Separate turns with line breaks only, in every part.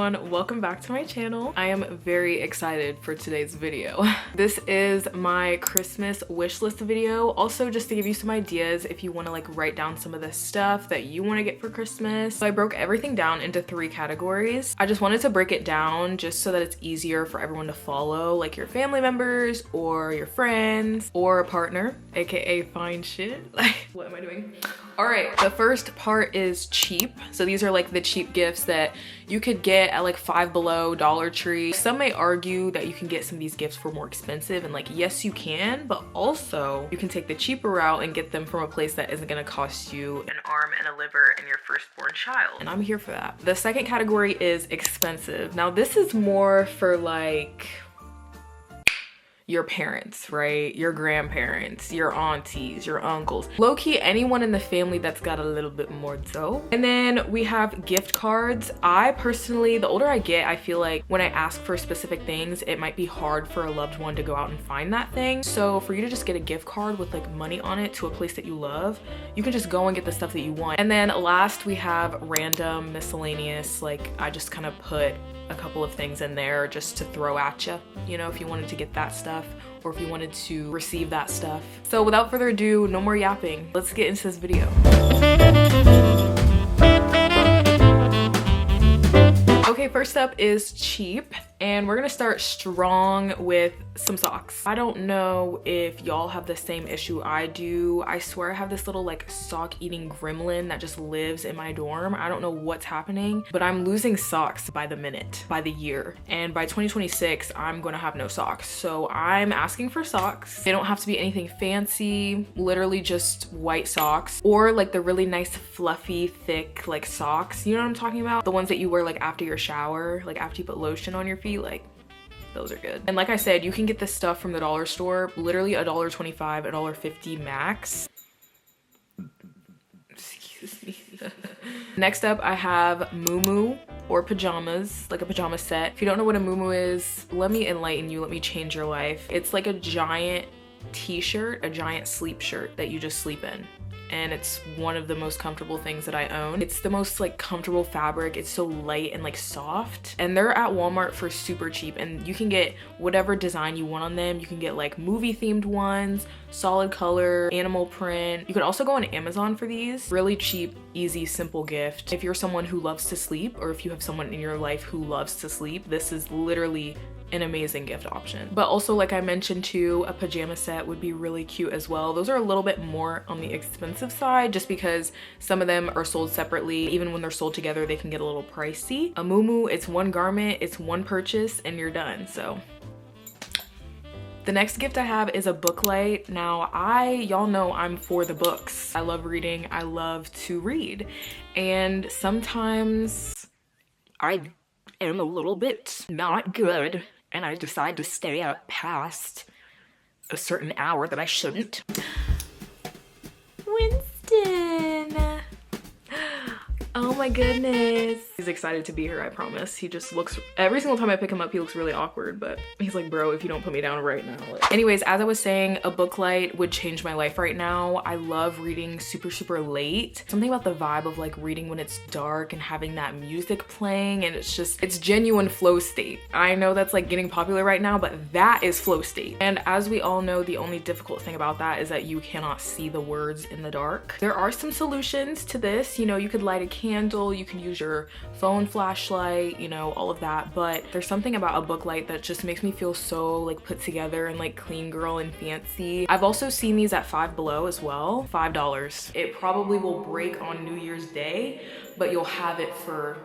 everyone, welcome back to my channel. I am very excited for today's video. This is my Christmas wish list video, also just to give you some ideas if you want to like write down some of the stuff that you want to get for Christmas. So I broke everything down into 3 categories. I just wanted to break it down just so that it's easier for everyone to follow, like your family members or your friends or a partner, aka fine shit. Like, what am I doing? All right, the first part is cheap. So these are like the cheap gifts that you could get at like Five Below, Dollar Tree. Some may argue that you can get some of these gifts for more expensive, and like, yes, you can, but also you can take the cheaper route and get them from a place that isn't gonna cost you an arm and a liver and your firstborn child. And I'm here for that. The second category is expensive. Now this is more for like your parents, right? Your grandparents, your aunties, your uncles. Low-key, anyone in the family that's got a little bit more dough. And then we have gift cards. I personally, the older I get, I feel like when I ask for specific things, it might be hard for a loved one to go out and find that thing. So for you to just get a gift card with like money on it to a place that you love, you can just go and get the stuff that you want. And then last, we have random miscellaneous, like I just kind of put a couple of things in there just to throw at you, you know, if you wanted to get that stuff or if you wanted to receive that stuff. So without further ado, no more yapping. Let's get into this video. Okay, first up is cheap, and we're gonna start strong with some socks. I don't know if y'all have the same issue I do. I swear I have this little like sock eating gremlin that just lives in my dorm. I don't know what's happening, but I'm losing socks by the minute, by the year. And by 2026, I'm gonna have no socks. So I'm asking for socks. They don't have to be anything fancy, literally just white socks, or like the really nice fluffy thick like socks. You know what I'm talking about? The ones that you wear like after your shower, like after you put lotion on your feet, like those are good. And like I said, you can get this stuff from the dollar store, literally $1.25, $1.50 max. Excuse me. Next up, I have muumuu or pajamas, like a pajama set. If you don't know what a muumuu is, let me enlighten you, let me change your life. It's like a giant t-shirt, a giant sleep shirt that you just sleep in. And it's one of the most comfortable things that I own. It's the most like comfortable fabric. It's so light and like soft. And they're at Walmart for super cheap, and you can get whatever design you want on them. You can get like movie themed ones, solid color, animal print. You could also go on Amazon for these. Really cheap, easy, simple gift. If you're someone who loves to sleep, or if you have someone in your life who loves to sleep, this is literally an amazing gift option. But also, like I mentioned too, a pajama set would be really cute as well. Those are a little bit more on the expensive side just because some of them are sold separately. Even when they're sold together, they can get a little pricey. A muumuu, it's one garment, it's one purchase, and you're done. So the next gift I have is a book light. Now y'all know I'm for the books. I love reading, I love to read. And sometimes I am a little bit not good, and I decide to stay out past a certain hour that I shouldn't. Winston! Oh my goodness. He's excited to be here, I promise. He just looks, every single time I pick him up, he looks really awkward, but he's like, bro, if you don't put me down right now. Anyways, as I was saying, a book light would change my life right now. I love reading super, super late. Something about the vibe of like reading when it's dark and having that music playing, and it's just, it's genuine flow state. I know that's like getting popular right now, but that is flow state. And as we all know, the only difficult thing about that is that you cannot see the words in the dark. There are some solutions to this. You know, you could light a candle, you can use your phone flashlight, you know, all of that, but there's something about a book light that just makes me feel so like put together and like clean girl and fancy. I've also seen these at Five Below as well, $5. It probably will break on New Year's Day, but you'll have it for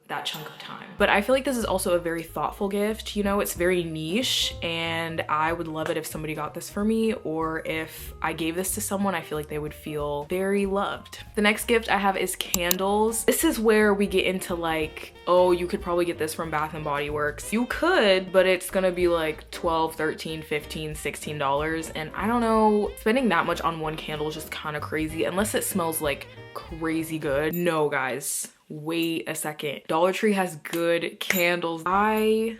that chunk of time. But I feel like this is also a very thoughtful gift. You know, it's very niche, and I would love it if somebody got this for me, or if I gave this to someone, I feel like they would feel very loved. The next gift I have is candles. This is where we get into like, oh, you could probably get this from Bath and Body Works. You could, but it's gonna be like $12, $13, $15, $16. And I don't know, spending that much on one candle is just kind of crazy, unless it smells like crazy good. No, guys. Wait a second. Dollar Tree has good candles. I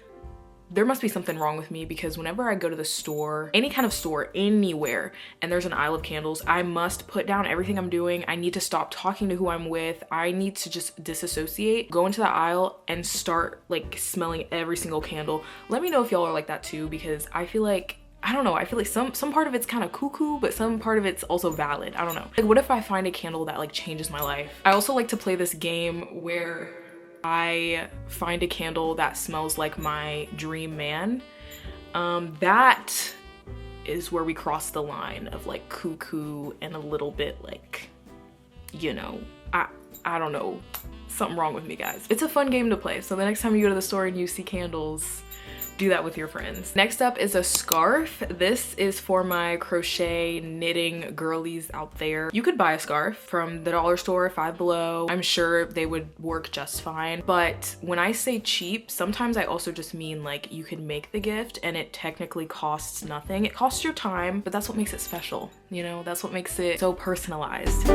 there must be something wrong with me, because whenever I go to the store, any kind of store, anywhere, and there's an aisle of candles, I must put down everything I'm doing. I need to stop talking to who I'm with. I need to just disassociate, go into the aisle and start like smelling every single candle. Let me know if y'all are like that too, because I feel like, I don't know, I feel like some part of it's kind of cuckoo, but some part of it's also valid. I don't know. Like, what if I find a candle that like changes my life? I also like to play this game where I find a candle that smells like my dream man. That is where we cross the line of like cuckoo and a little bit like, you know, I don't know, something wrong with me, guys. It's a fun game to play. So the next time you go to the store and you see candles, do that with your friends. Next up is a scarf. This is for my crochet knitting girlies out there. You could buy a scarf from the dollar store, Five Below. I'm sure they would work just fine. But when I say cheap, sometimes I also just mean like you can make the gift and it technically costs nothing. It costs your time, but that's what makes it special. You know, that's what makes it so personalized.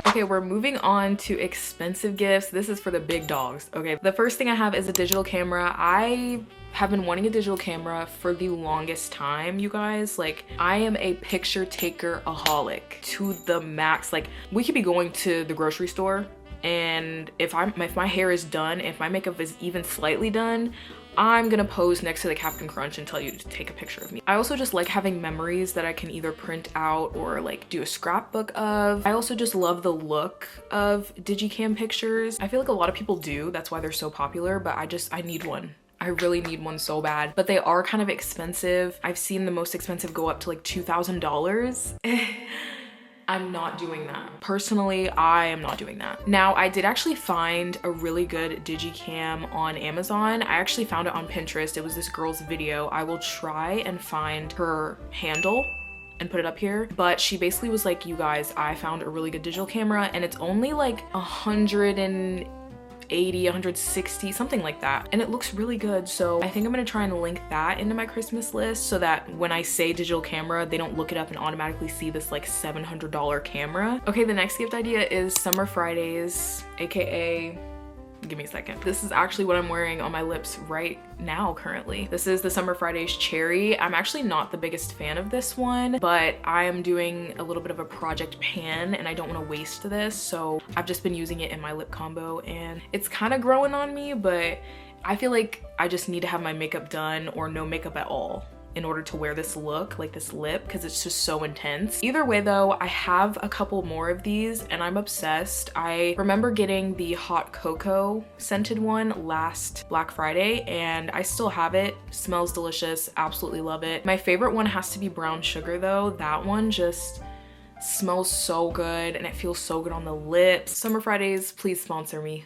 Okay, we're moving on to expensive gifts. This is for the big dogs, okay? The first thing I have is a digital camera. I have been wanting a digital camera for the longest time, you guys. Like, I am a picture taker-aholic to the max. Like, we could be going to the grocery store, and if my hair is done, if my makeup is even slightly done, I'm gonna pose next to the Captain Crunch and tell you to take a picture of me. I also just like having memories that I can either print out or like do a scrapbook of. I also just love the look of digicam pictures. I feel like a lot of people do, that's why they're so popular, but I need one. I really need one so bad, but they are kind of expensive. I've seen the most expensive go up to like $2,000. I'm not doing that. Personally, I am not doing that. Now, I did actually find a really good digicam on Amazon. I actually found it on Pinterest. It was this girl's video. I will try and find her handle and put it up here. But she basically was like, you guys, I found a really good digital camera and it's only like 160, something like that, and it looks really good. So I think I'm gonna try and link that into my Christmas list so that when I say digital camera, they don't look it up and automatically see this like $700 camera. Okay, the next gift idea is Summer Fridays, aka, give me a second. This is actually what I'm wearing on my lips right now currently. This is the Summer Fridays Cherry. I'm actually not the biggest fan of this one, but I am doing a little bit of a project pan and I don't want to waste this, so I've just been using it in my lip combo and it's kind of growing on me, but I feel like I just need to have my makeup done or no makeup at all in order to wear this look, like this lip, because it's just so intense. Either way though, I have a couple more of these and I'm obsessed. I remember getting the hot cocoa scented one last Black Friday and I still have it. Smells delicious, absolutely love it. My favorite one has to be brown sugar though. That one just smells so good and it feels so good on the lips. Summer Fridays, please sponsor me.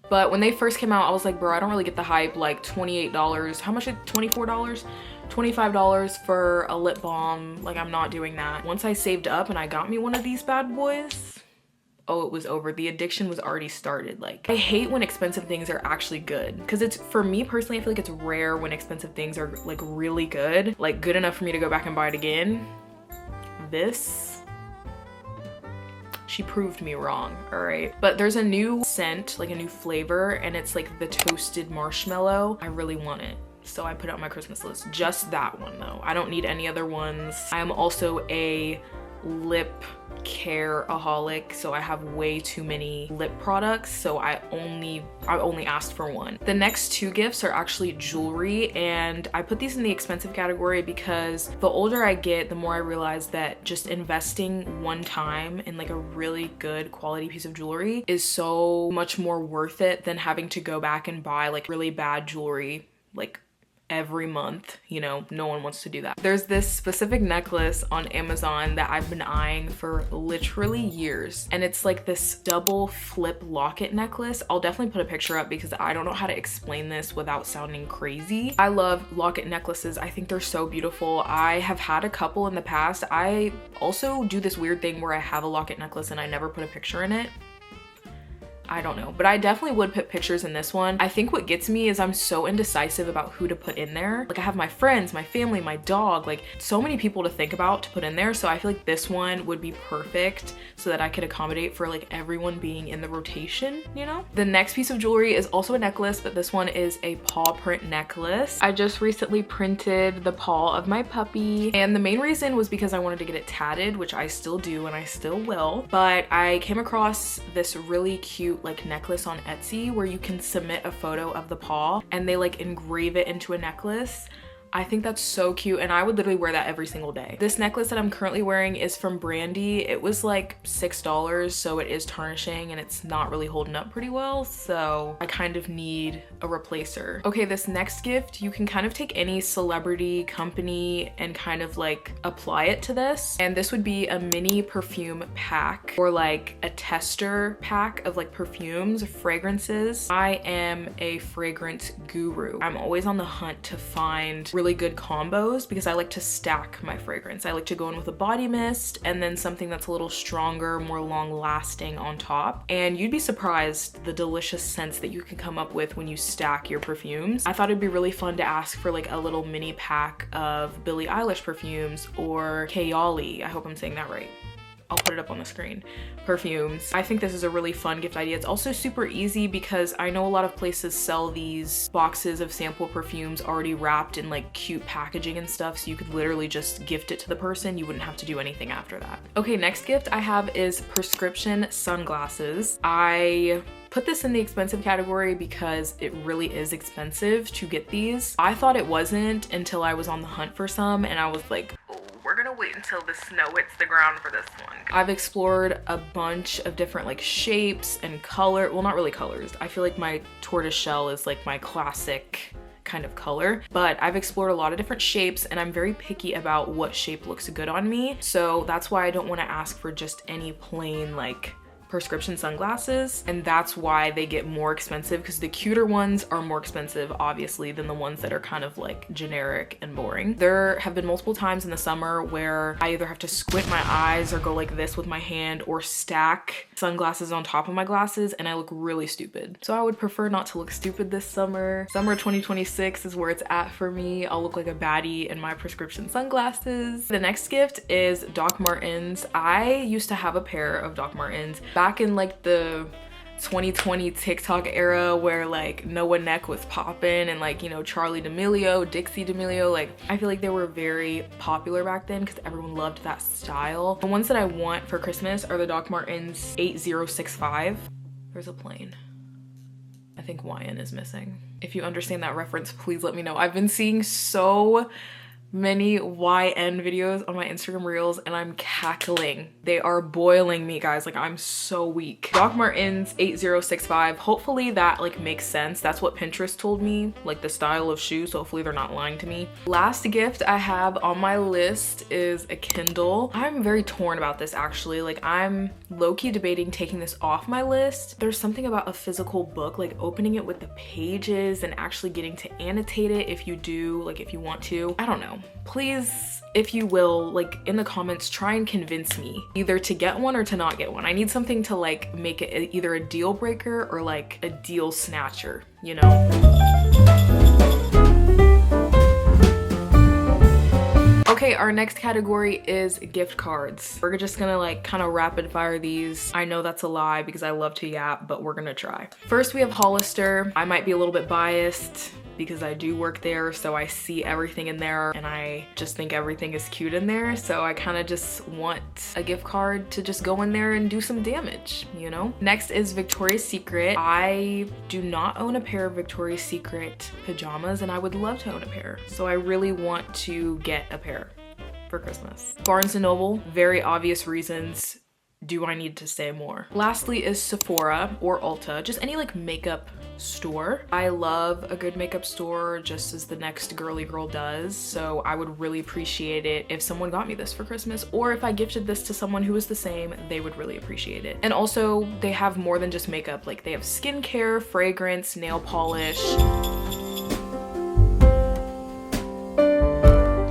But when they first came out, I was like, bro, I don't really get the hype. Like $28, how much? $24? $25 for a lip balm. Like, I'm not doing that. Once I saved up and I got me one of these bad boys, oh, it was over. The addiction was already started. Like, I hate when expensive things are actually good, because it's, for me personally, I feel like it's rare when expensive things are like really good, like good enough for me to go back and buy it again. This, she proved me wrong, all right? But there's a new scent, like a new flavor, and it's like the toasted marshmallow. I really want it, so I put it on my Christmas list. Just that one though. I don't need any other ones. I am also a lip care-aholic, so I have way too many lip products, so I only asked for one. The next two gifts are actually jewelry, and I put these in the expensive category because the older I get, the more I realize that just investing one time in like a really good quality piece of jewelry is so much more worth it than having to go back and buy like really bad jewelry like every month. You know, no one wants to do that. There's this specific necklace on Amazon that I've been eyeing for literally years, and it's like this double flip locket necklace. I'll definitely put a picture up because I don't know how to explain this without sounding crazy. I love locket necklaces. I think they're so beautiful. I have had a couple in the past. I also do this weird thing where I have a locket necklace and I never put a picture in it. I don't know, but I definitely would put pictures in this one. I think what gets me is I'm so indecisive about who to put in there. Like I have my friends, my family, my dog, like so many people to think about to put in there. So I feel like this one would be perfect so that I could accommodate for like everyone being in the rotation, you know? The next piece of jewelry is also a necklace, but this one is a paw print necklace. I just recently printed the paw of my puppy, and the main reason was because I wanted to get it tatted, which I still do and I still will. But I came across this really cute like necklace on Etsy where you can submit a photo of the paw and they like engrave it into a necklace. I think that's so cute, and I would literally wear that every single day. This necklace that I'm currently wearing is from Brandy. It was like $6, so it is tarnishing and it's not really holding up pretty well, so I kind of need a replacer. Okay, this next gift, you can kind of take any celebrity company and kind of like apply it to this, and this would be a mini perfume pack or like a tester pack of like perfumes, fragrances. I am a fragrance guru. I'm always on the hunt to find really good combos because I like to stack my fragrance. I like to go in with a body mist and then something that's a little stronger, more long lasting on top. And you'd be surprised the delicious scents that you can come up with when you stack your perfumes. I thought it'd be really fun to ask for like a little mini pack of Billie Eilish perfumes or Kayali. I hope I'm saying that right. I'll put it up on the screen. Perfumes. I think this is a really fun gift idea. It's also super easy because I know a lot of places sell these boxes of sample perfumes already wrapped in like cute packaging and stuff, so you could literally just gift it to the person. You wouldn't have to do anything after that. Okay, next gift I have is prescription sunglasses. I put this in the expensive category because it really is expensive to get these. I thought it wasn't until I was on the hunt for some and I was like, oh, we're gonna wait until the snow hits the ground for this one. I've explored a bunch of different like shapes and color, well, not really colors. I feel like my tortoise shell is like my classic kind of color, but I've explored a lot of different shapes and I'm very picky about what shape looks good on me. So that's why I don't want to ask for just any plain like prescription sunglasses, and that's why they get more expensive because the cuter ones are more expensive obviously than the ones that are kind of like generic and boring. There have been multiple times in the summer where I either have to squint my eyes or go like this with my hand or stack sunglasses on top of my glasses and I look really stupid. So I would prefer not to look stupid this summer. Summer 2026 is where it's at for me. I'll look like a baddie in my prescription sunglasses. The next gift is Doc Martens. I used to have a pair of Doc Martens back in like the 2020 TikTok era where like Noah Neck was popping and like, you know, Charlie D'Amelio, Dixie D'Amelio, like I feel like they were very popular back then because everyone loved that style. The ones that I want for Christmas are the Doc Martens 8065. There's a plane. I think YN is missing. If you understand that reference, please let me know. I've been seeing so many YN videos on my Instagram reels and I'm cackling. They are boiling me, guys. Like I'm so weak. Doc Martens 8065. Hopefully that like makes sense. That's what Pinterest told me, like the style of shoes. So hopefully they're not lying to me. Last gift I have on my list is a Kindle. I'm very torn about this actually. Like I'm low-key debating taking this off my list. There's something about a physical book, like opening it with the pages and actually getting to annotate it if you do, like if you want to. I don't know. Please, if you will, like in the comments, try and convince me either to get one or to not get one. I need something to like make it either a deal breaker or like a deal snatcher, you know? Okay, our next category is gift cards. We're just gonna like kind of rapid fire these. I know that's a lie because I love to yap, but we're gonna try. First, we have Hollister. I might be a little bit biased because I do work there, so I see everything in there and I just think everything is cute in there. So I kind of just want a gift card to just go in there and do some damage, you know? Next is Victoria's Secret. I do not own a pair of Victoria's Secret pajamas and I would love to own a pair. So I really want to get a pair for Christmas. Barnes & Noble, very obvious reasons. Do I need to say more? Lastly is Sephora or Ulta, just any like makeup store. I love a good makeup store just as the next girly girl does, so I would really appreciate it if someone got me this for Christmas, or if I gifted this to someone who was the same, they would really appreciate it. And also they have more than just makeup, like they have skincare, fragrance, nail polish.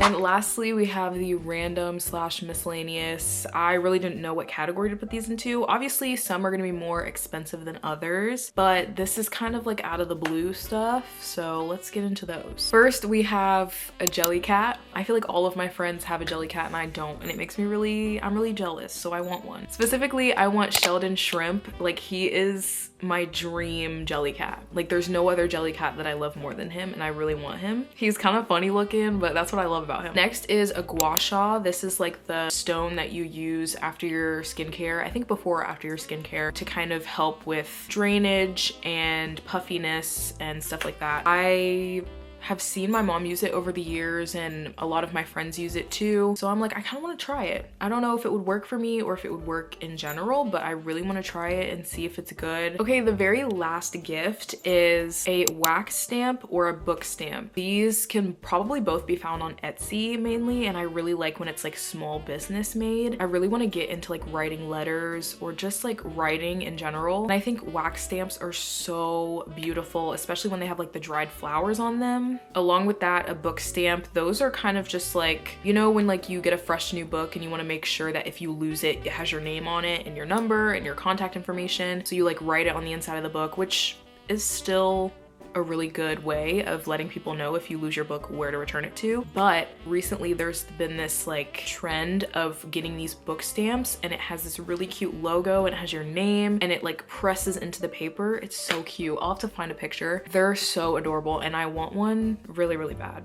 And Lastly, we have the random slash miscellaneous. I really didn't know what category to put these into. Obviously, some are gonna be more expensive than others, but this is kind of like out of the blue stuff, so let's get into those. First, we have a jelly cat. I feel like all of my friends have a jelly cat and I don't, and it makes me I'm really jealous, so I want one. Specifically, I want Sheldon Shrimp. Like, he is my dream jelly cat. Like, there's no other jelly cat that I love more than him, and I really want him. He's kind of funny looking, but that's what I love about him. Next is a gua sha. This is like the stone that you use after your skincare, I think before or after your skincare, to kind of help with drainage and puffiness and stuff like that. I have seen my mom use it over the years and a lot of my friends use it too. So I'm like, I kind of want to try it. I don't know if it would work for me or if it would work in general, but I really want to try it and see if it's good. Okay, the very last gift is a wax stamp or a book stamp. These can probably both be found on Etsy mainly, and I really like when it's like small business made. I really want to get into like writing letters or just like writing in general. And I think wax stamps are so beautiful, especially when they have like the dried flowers on them. Along with that, a book stamp. Those are kind of just like, you know, when like you get a fresh new book and you want to make sure that if you lose it, it has your name on it and your number and your contact information. So you like write it on the inside of the book, which is still a really good way of letting people know if you lose your book where to return it to. But recently there's been this like trend of getting these book stamps, and it has this really cute logo and it has your name and it like presses into the paper. It's so cute. I'll have to find a picture. They're so adorable and I want one really, really bad.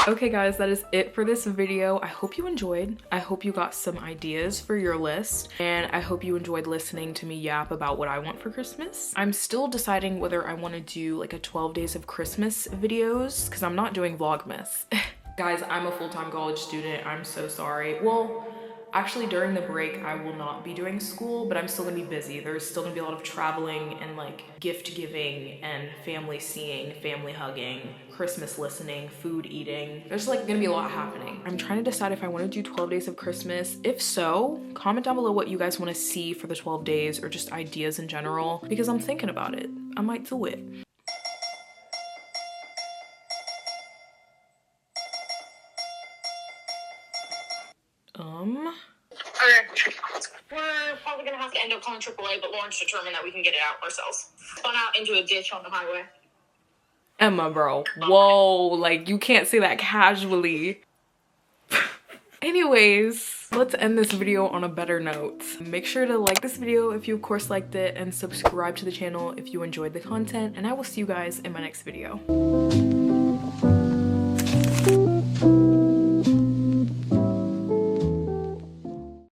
Okay guys, that is it for this video. I hope you enjoyed. I hope you got some ideas for your list, and I hope you enjoyed listening to me yap about what I want for Christmas. I'm still deciding whether I want to do like a 12 days of Christmas videos, because I'm not doing Vlogmas. Guys, I'm a full-time college student. I'm so sorry. Well, actually during the break, I will not be doing school, but I'm still gonna be busy. There's still gonna be a lot of traveling and like gift giving and family seeing, family hugging, Christmas listening, food eating. There's like gonna be a lot happening. I'm trying to decide if I wanna do 12 days of Christmas. If so, comment down below what you guys wanna see for the 12 days or just ideas in general, because I'm thinking about it. I might do it.
Okay. We're probably gonna have to end up calling AAA, but Lauren's determined that we can get it out ourselves. Spun out into a ditch on the highway.
Emma, bro. Whoa, like you can't say that casually. Anyways, let's end this video on a better note. Make sure to like this video if you of course liked it, and subscribe to the channel if you enjoyed the content, and I will see you guys in my next video.